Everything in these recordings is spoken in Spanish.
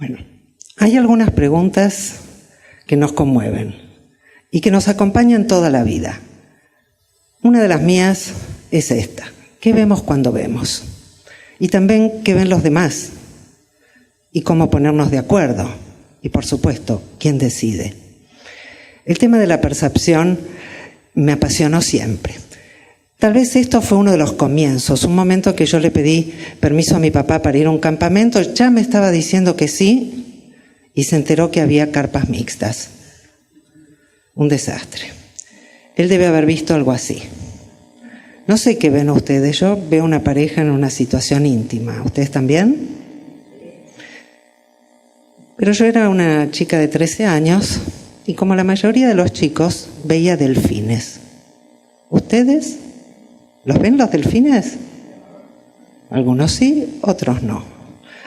Bueno, hay algunas preguntas que nos conmueven y que nos acompañan toda la vida. Una de las mías es esta: ¿qué vemos cuando vemos? Y también, ¿qué ven los demás? Y cómo ponernos de acuerdo. Y, por supuesto, ¿quién decide? El tema de la percepción me apasionó siempre. Tal vez esto fue uno de los comienzos, un momento que yo le pedí permiso a mi papá para ir a un campamento, ya me estaba diciendo que sí, y se enteró que había carpas mixtas. Un desastre. Él debe haber visto algo así. No sé qué ven ustedes, yo veo una pareja en una situación íntima. ¿Ustedes también? Pero yo era una chica de 13 años y, como la mayoría de los chicos, veía delfines. ¿Ustedes? ¿Los ven los delfines? Algunos sí, otros no.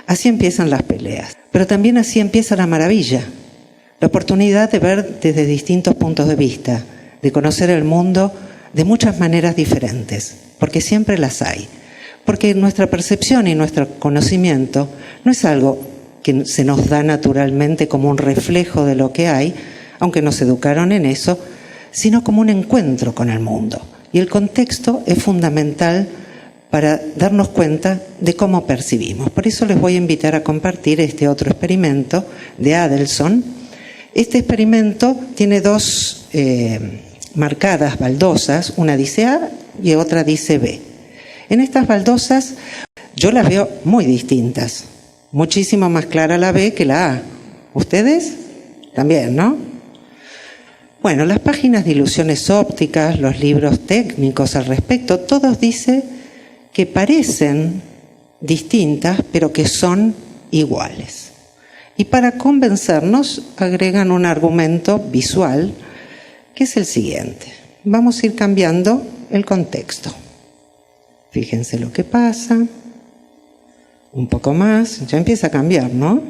Así empiezan las peleas. Pero también así empieza la maravilla. La oportunidad de ver desde distintos puntos de vista, de conocer el mundo de muchas maneras diferentes, porque siempre las hay. Porque nuestra percepción y nuestro conocimiento no es algo que se nos da naturalmente como un reflejo de lo que hay, aunque nos educaron en eso, sino como un encuentro con el mundo. Y el contexto es fundamental para darnos cuenta de cómo percibimos. Por eso les voy a invitar a compartir este otro experimento de Adelson. Este experimento tiene dos marcadas baldosas, una dice A y otra dice B. En estas baldosas yo las veo muy distintas, muchísimo más clara la B que la A. ¿Ustedes? También, ¿no? Bueno, las páginas de ilusiones ópticas, los libros técnicos al respecto, todos dicen que parecen distintas, pero que son iguales. Y para convencernos agregan un argumento visual, que es el siguiente. Vamos a ir cambiando el contexto. Fíjense lo que pasa. Un poco más, ya empieza a cambiar, ¿no?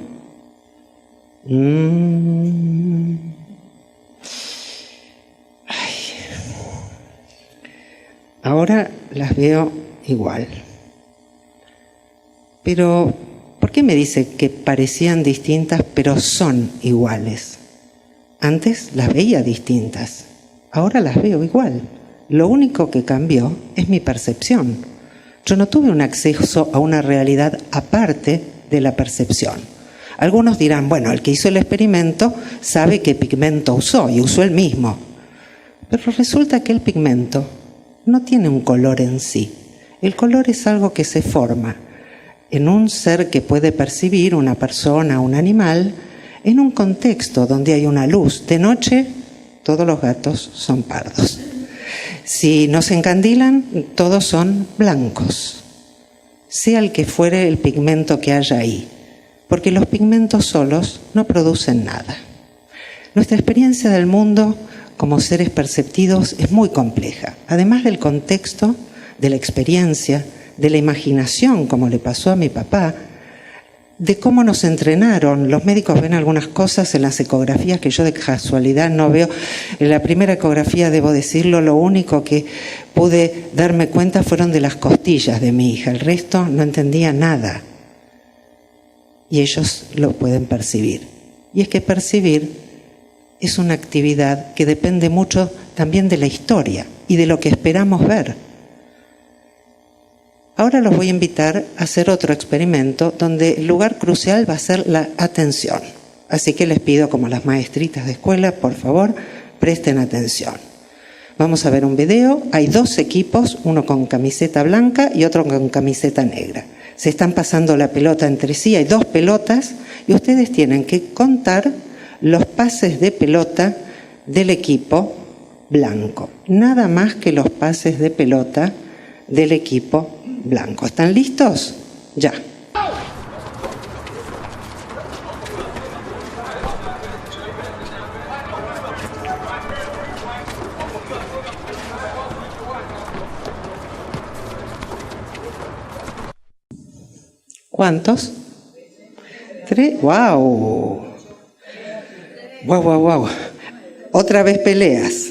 Ahora las veo igual. Pero, ¿por qué me dice que parecían distintas pero son iguales? Antes las veía distintas, ahora las veo igual. Lo único que cambió es mi percepción. Yo no tuve un acceso a una realidad aparte de la percepción. Algunos dirán, bueno, el que hizo el experimento sabe qué pigmento usó y usó el mismo. Pero resulta que el pigmento no tiene un color en sí. El color es algo que se forma en un ser que puede percibir, una persona, un animal, en un contexto donde hay una luz. De noche, todos los gatos son pardos. Si no se encandilan, todos son blancos. Sea el que fuere el pigmento que haya ahí, porque los pigmentos solos no producen nada. Nuestra experiencia del mundo como seres perceptivos es muy compleja. Además del contexto, de la experiencia, de la imaginación, como le pasó a mi papá, de cómo nos entrenaron. Los médicos ven algunas cosas en las ecografías que yo de casualidad no veo. En la primera ecografía, debo decirlo, lo único que pude darme cuenta fueron de las costillas de mi hija. El resto no entendía nada. Y ellos lo pueden percibir. Y es que percibir es una actividad que depende mucho también de la historia y de lo que esperamos ver. Ahora los voy a invitar a hacer otro experimento donde el lugar crucial va a ser la atención. Así que les pido, como las maestritas de escuela, por favor, presten atención. Vamos a ver un video. Hay dos equipos, uno con camiseta blanca y otro con camiseta negra. Se están pasando la pelota entre sí, hay dos pelotas y ustedes tienen que contar los pases de pelota del equipo blanco. Nada más que los pases de pelota del equipo blanco. ¿Están listos? Ya. ¿Cuántos? 3. ¡Wow! ¡Wow, wow, wow! Otra vez peleas.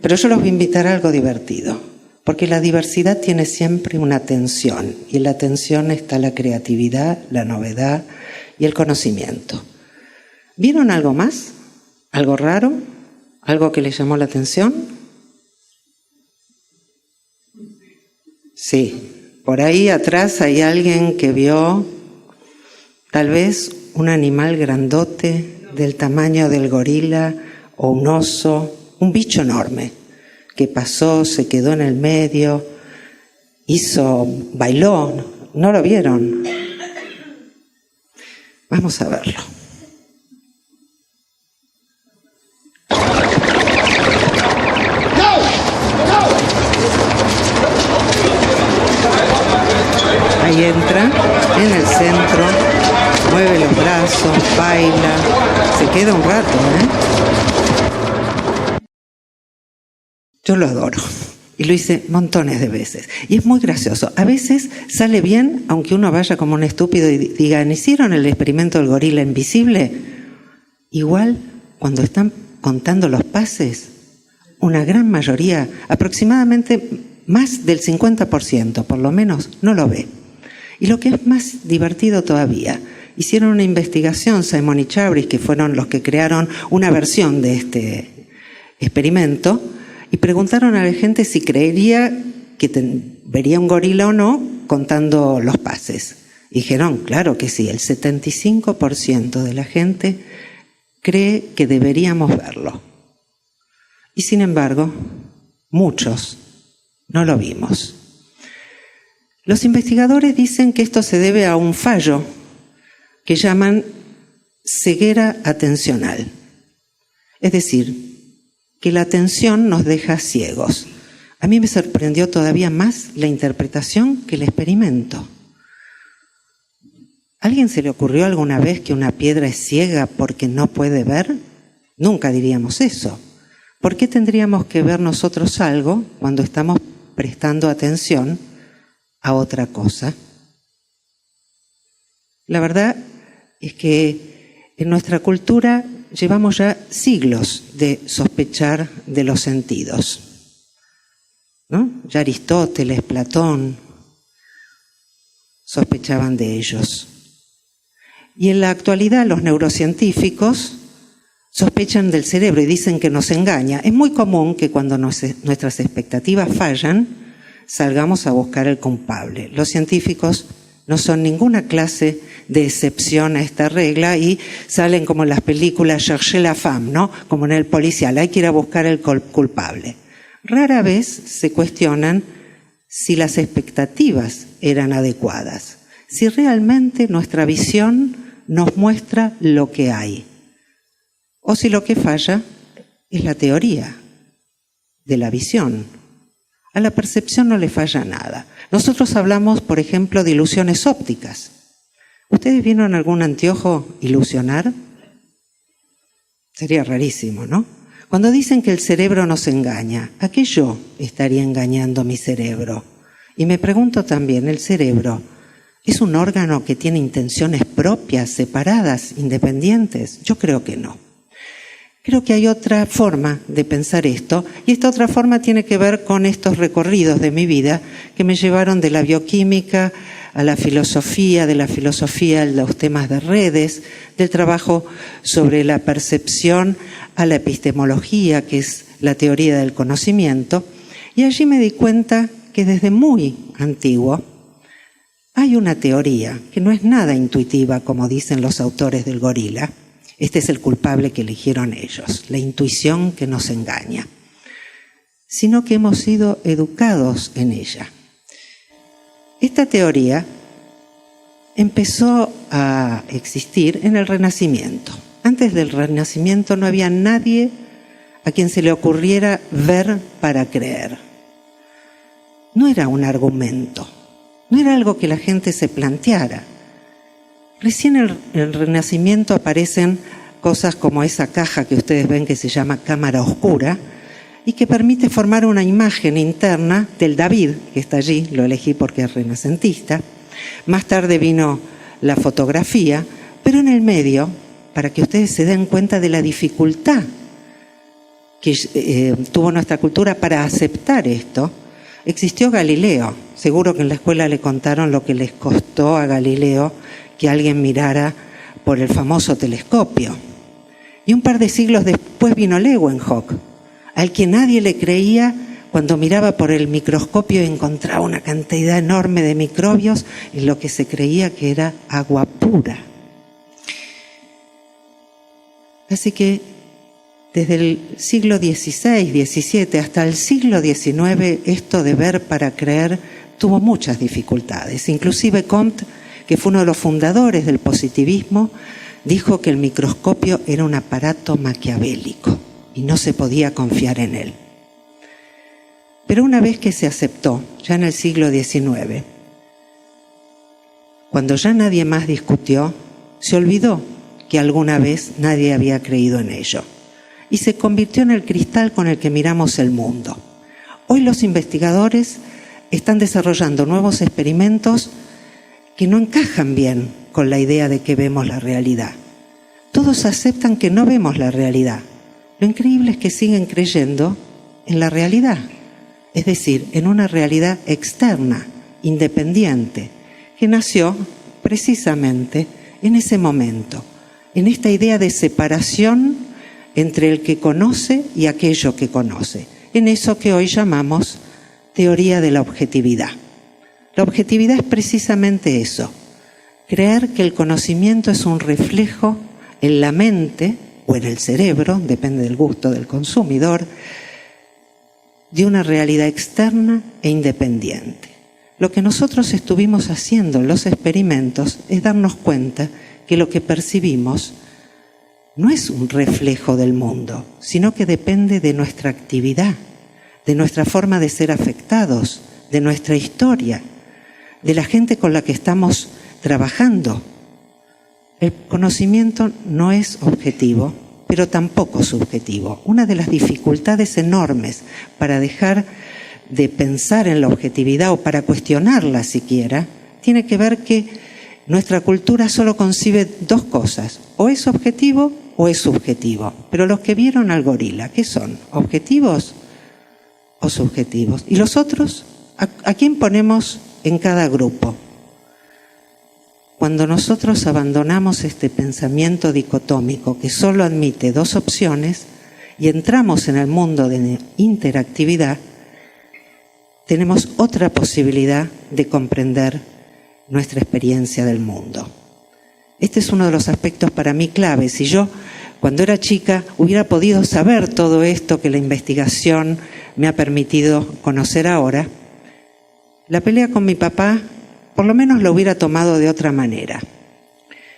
Pero yo los voy a invitar a algo divertido. Porque la diversidad tiene siempre una tensión. Y en la tensión está la creatividad, la novedad y el conocimiento. ¿Vieron algo más? ¿Algo raro? ¿Algo que les llamó la atención? Sí, por ahí atrás hay alguien que vio tal vez un animal grandote del tamaño del gorila o un oso, un bicho enorme que pasó, se quedó en el medio, bailó. ¿No lo vieron? Vamos a verlo. Ahí entra en el centro, mueve los brazos, baila, se queda un rato, Yo lo adoro y lo hice montones de veces y es muy gracioso. A veces sale bien, aunque uno vaya como un estúpido y diga, ¿hicieron el experimento del gorila invisible? Igual, cuando están contando los pases, una gran mayoría, aproximadamente más del 50%, por lo menos, no lo ve. Y lo que es más divertido todavía, hicieron una investigación, Simon y Chabris, que fueron los que crearon una versión de este experimento, y preguntaron a la gente si creería que vería un gorila o no contando los pases. Y dijeron, claro que sí, el 75% de la gente cree que deberíamos verlo. Y sin embargo, muchos no lo vimos. Los investigadores dicen que esto se debe a un fallo que llaman ceguera atencional. Es decir, que la atención nos deja ciegos. A mí me sorprendió todavía más la interpretación que el experimento. ¿A alguien se le ocurrió alguna vez que una piedra es ciega porque no puede ver? Nunca diríamos eso. ¿Por qué tendríamos que ver nosotros algo cuando estamos prestando atención a otra cosa? La verdad es que en nuestra cultura llevamos ya siglos de sospechar de los sentidos, ¿no? Ya Aristóteles, Platón sospechaban de ellos. Y en la actualidad los neurocientíficos sospechan del cerebro y dicen que nos engaña. Es muy común que cuando nuestras expectativas fallan, salgamos a buscar el culpable. Los científicos no son ninguna clase de excepción a esta regla y salen como en las películas Cherchez la femme, ¿no? Como en el policial, hay que ir a buscar el culpable. Rara vez se cuestionan si las expectativas eran adecuadas, si realmente nuestra visión nos muestra lo que hay, o si lo que falla es la teoría de la visión. A la percepción no le falla nada. Nosotros hablamos, por ejemplo, de ilusiones ópticas. ¿Ustedes vieron algún anteojo ilusionar? Sería rarísimo, ¿no? Cuando dicen que el cerebro nos engaña, ¿a qué yo estaría engañando mi cerebro? Y me pregunto también, ¿el cerebro es un órgano que tiene intenciones propias, separadas, independientes? Yo creo que no. Creo que hay otra forma de pensar esto, y esta otra forma tiene que ver con estos recorridos de mi vida que me llevaron de la bioquímica a la filosofía, de la filosofía a los temas de redes, del trabajo sobre la percepción a la epistemología, que es la teoría del conocimiento, y allí me di cuenta que desde muy antiguo hay una teoría que no es nada intuitiva, como dicen los autores del gorila. Este es el culpable que eligieron ellos, la intuición que nos engaña, sino que hemos sido educados en ella. Esta teoría empezó a existir en el Renacimiento. Antes del Renacimiento no había nadie a quien se le ocurriera ver para creer. No era un argumento, no era algo que la gente se planteara. Recién en el Renacimiento aparecen cosas como esa caja que ustedes ven que se llama cámara oscura y que permite formar una imagen interna del David, que está allí, lo elegí porque es renacentista. Más tarde vino la fotografía, pero en el medio, para que ustedes se den cuenta de la dificultad que tuvo nuestra cultura para aceptar esto, existió Galileo. Seguro que en la escuela le contaron lo que les costó a Galileo que alguien mirara por el famoso telescopio. Y un par de siglos después vino Leeuwenhoek, al que nadie le creía cuando miraba por el microscopio y encontraba una cantidad enorme de microbios en lo que se creía que era agua pura. Así que desde el siglo XVI, XVII hasta el siglo XIX, esto de ver para creer tuvo muchas dificultades. Inclusive Comte, que fue uno de los fundadores del positivismo, dijo que el microscopio era un aparato maquiavélico y no se podía confiar en él. Pero una vez que se aceptó, ya en el siglo XIX, cuando ya nadie más discutió, se olvidó que alguna vez nadie había creído en ello y se convirtió en el cristal con el que miramos el mundo. Hoy los investigadores están desarrollando nuevos experimentos que no encajan bien con la idea de que vemos la realidad. Todos aceptan que no vemos la realidad. Lo increíble es que siguen creyendo en la realidad, es decir, en una realidad externa, independiente, que nació precisamente en ese momento, en esta idea de separación entre el que conoce y aquello que conoce, en eso que hoy llamamos teoría de la objetividad. La objetividad es precisamente eso, creer que el conocimiento es un reflejo en la mente o en el cerebro, depende del gusto del consumidor, de una realidad externa e independiente. Lo que nosotros estuvimos haciendo en los experimentos es darnos cuenta que lo que percibimos no es un reflejo del mundo, sino que depende de nuestra actividad, de nuestra forma de ser afectados, de nuestra historia, de la gente con la que estamos trabajando. El conocimiento no es objetivo, pero tampoco subjetivo. Una de las dificultades enormes para dejar de pensar en la objetividad o para cuestionarla siquiera, tiene que ver que nuestra cultura solo concibe dos cosas, o es objetivo o es subjetivo. Pero los que vieron al gorila, ¿qué son? ¿Objetivos o subjetivos? ¿Y los otros? ¿A quién ponemos en cada grupo? Cuando nosotros abandonamos este pensamiento dicotómico que solo admite dos opciones y entramos en el mundo de interactividad, tenemos otra posibilidad de comprender nuestra experiencia del mundo. Este es uno de los aspectos para mí claves. Si yo, cuando era chica, hubiera podido saber todo esto que la investigación me ha permitido conocer ahora, la pelea con mi papá por lo menos lo hubiera tomado de otra manera.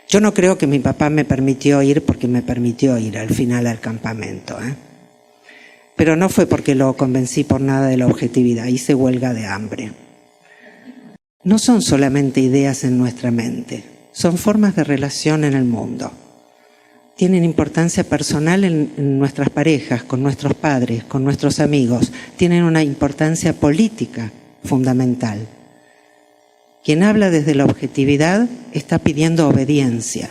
Yo no creo que mi papá me permitió ir porque me permitió ir al final al campamento, Pero no fue porque lo convencí por nada de la objetividad, hice huelga de hambre. No son solamente ideas en nuestra mente, son formas de relación en el mundo. Tienen importancia personal en nuestras parejas, con nuestros padres, con nuestros amigos. Tienen una importancia política fundamental. Quien habla desde la objetividad está pidiendo obediencia.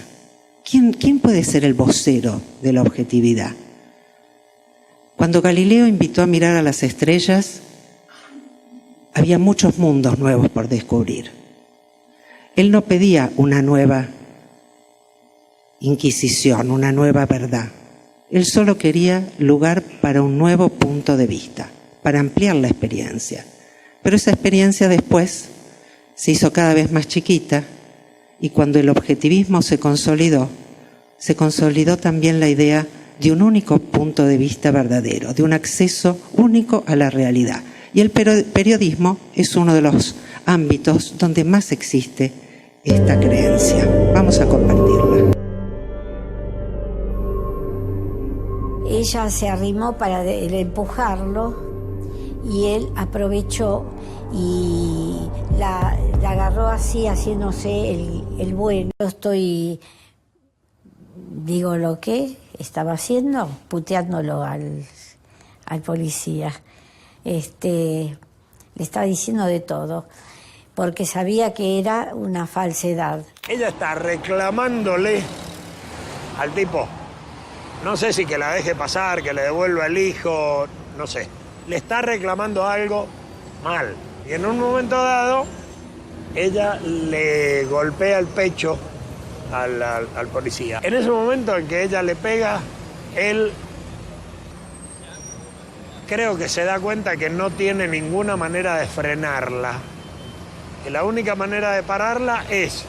¿Quién puede ser el vocero de la objetividad? Cuando Galileo invitó a mirar a las estrellas, había muchos mundos nuevos por descubrir. Él no pedía una nueva inquisición, una nueva verdad. Él solo quería lugar para un nuevo punto de vista, para ampliar la experiencia. Pero esa experiencia después se hizo cada vez más chiquita y cuando el objetivismo se consolidó también la idea de un único punto de vista verdadero, de un acceso único a la realidad. Y el periodismo es uno de los ámbitos donde más existe esta creencia. Vamos a compartirla. Ella se arrimó para empujarlo y él aprovechó y la agarró así, haciéndose el bueno. Yo digo lo que estaba haciendo, puteándolo al policía. Le estaba diciendo de todo, porque sabía que era una falsedad. Ella está reclamándole al tipo, no sé si que la deje pasar, que le devuelva el hijo, no sé. Le está reclamando algo mal. Y en un momento dado, ella le golpea el pecho al policía. En ese momento en que ella le pega, él creo que se da cuenta que no tiene ninguna manera de frenarla. Que la única manera de pararla es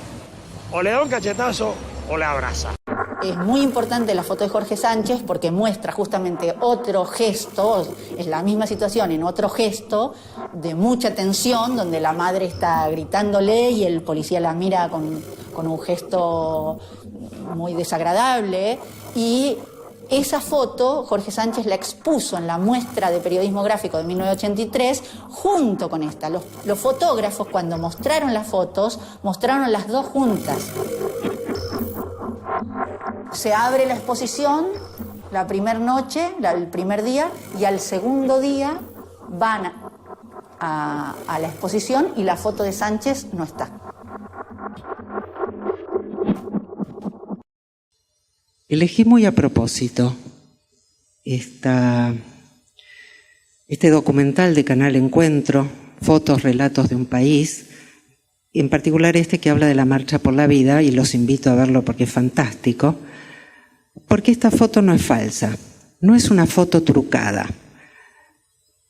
o le da un cachetazo o la abraza. Es muy importante la foto de Jorge Sánchez porque muestra justamente otro gesto, es la misma situación en otro gesto de mucha tensión, donde la madre está gritándole y el policía la mira con un gesto muy desagradable. Y esa foto Jorge Sánchez la expuso en la muestra de periodismo gráfico de 1983 junto con esta. Los fotógrafos, cuando mostraron las fotos, mostraron las dos juntas. Se abre la exposición la primera noche, el primer día, y al segundo día van a la exposición y la foto de Sánchez no está. Elegí muy a propósito este documental de Canal Encuentro, Fotos, Relatos de un País, en particular este que habla de la Marcha por la Vida, y los invito a verlo porque es fantástico, porque esta foto no es falsa, no es una foto trucada.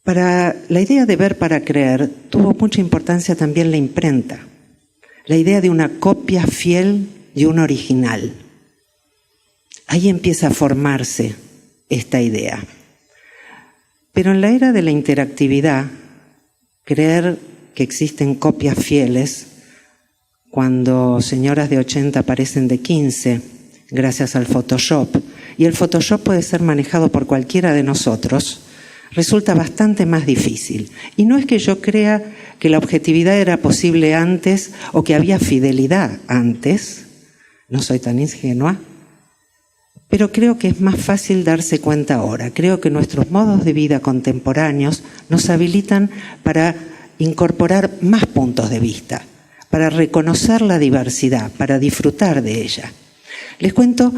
Para la idea de ver para creer tuvo mucha importancia también la imprenta, la idea de una copia fiel y un original. Ahí empieza a formarse esta idea. Pero en la era de la interactividad, creer que existen copias fieles, cuando señoras de 80 parecen de 15, gracias al Photoshop, y el Photoshop puede ser manejado por cualquiera de nosotros, resulta bastante más difícil. Y no es que yo crea que la objetividad era posible antes o que había fidelidad antes, no soy tan ingenua, pero creo que es más fácil darse cuenta ahora. Creo que nuestros modos de vida contemporáneos nos habilitan para incorporar más puntos de vista, para reconocer la diversidad, para disfrutar de ella. Les cuento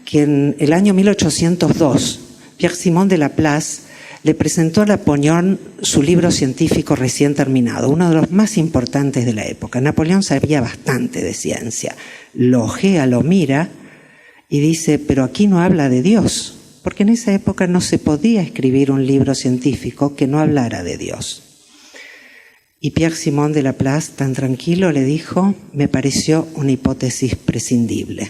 que en el año 1802, Pierre-Simon de Laplace le presentó a Napoleón su libro científico recién terminado, uno de los más importantes de la época. Napoleón sabía bastante de ciencia, lo ojea, lo mira y dice, pero aquí no habla de Dios, porque en esa época no se podía escribir un libro científico que no hablara de Dios. Y Pierre-Simon de Laplace, tan tranquilo, le dijo, me pareció una hipótesis prescindible.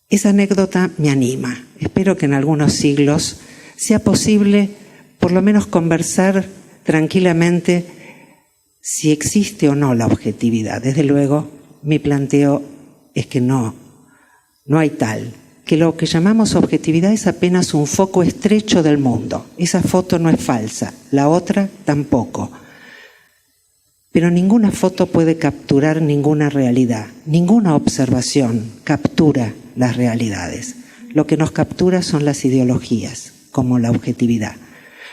Esa anécdota me anima. Espero que en algunos siglos sea posible por lo menos conversar tranquilamente si existe o no la objetividad. Desde luego, mi planteo es que no hay tal, que lo que llamamos objetividad es apenas un foco estrecho del mundo. Esa foto no es falsa, la otra tampoco. Pero ninguna foto puede capturar ninguna realidad, ninguna observación captura las realidades. Lo que nos captura son las ideologías, como la objetividad.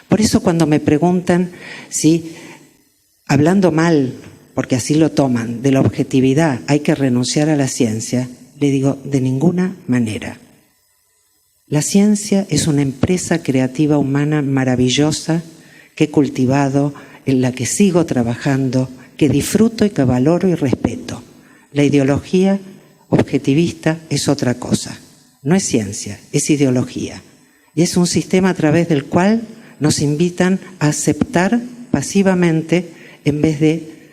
Por eso cuando me preguntan si, hablando mal, porque así lo toman, de la objetividad hay que renunciar a la ciencia, le digo, de ninguna manera. La ciencia es una empresa creativa humana maravillosa que he cultivado, en la que sigo trabajando, que disfruto y que valoro y respeto. La ideología objetivista es otra cosa. No es ciencia, es ideología. Y es un sistema a través del cual nos invitan a aceptar pasivamente en vez de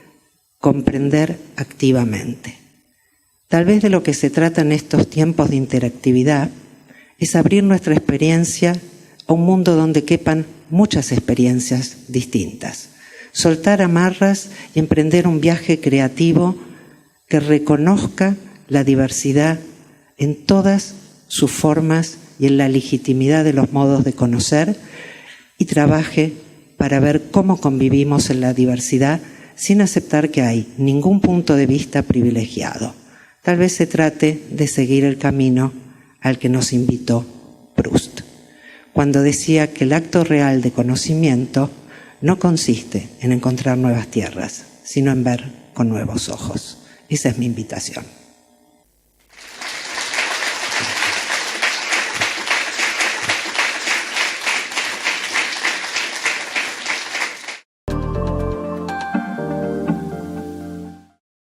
comprender activamente. Tal vez de lo que se trata en estos tiempos de interactividad es abrir nuestra experiencia a un mundo donde quepan muchas experiencias distintas. Soltar amarras y emprender un viaje creativo que reconozca la diversidad en todas sus formas y en la legitimidad de los modos de conocer y trabaje para ver cómo convivimos en la diversidad sin aceptar que hay ningún punto de vista privilegiado. Tal vez se trate de seguir el camino al que nos invitó Proust, cuando decía que el acto real de conocimiento no consiste en encontrar nuevas tierras, sino en ver con nuevos ojos. Esa es mi invitación.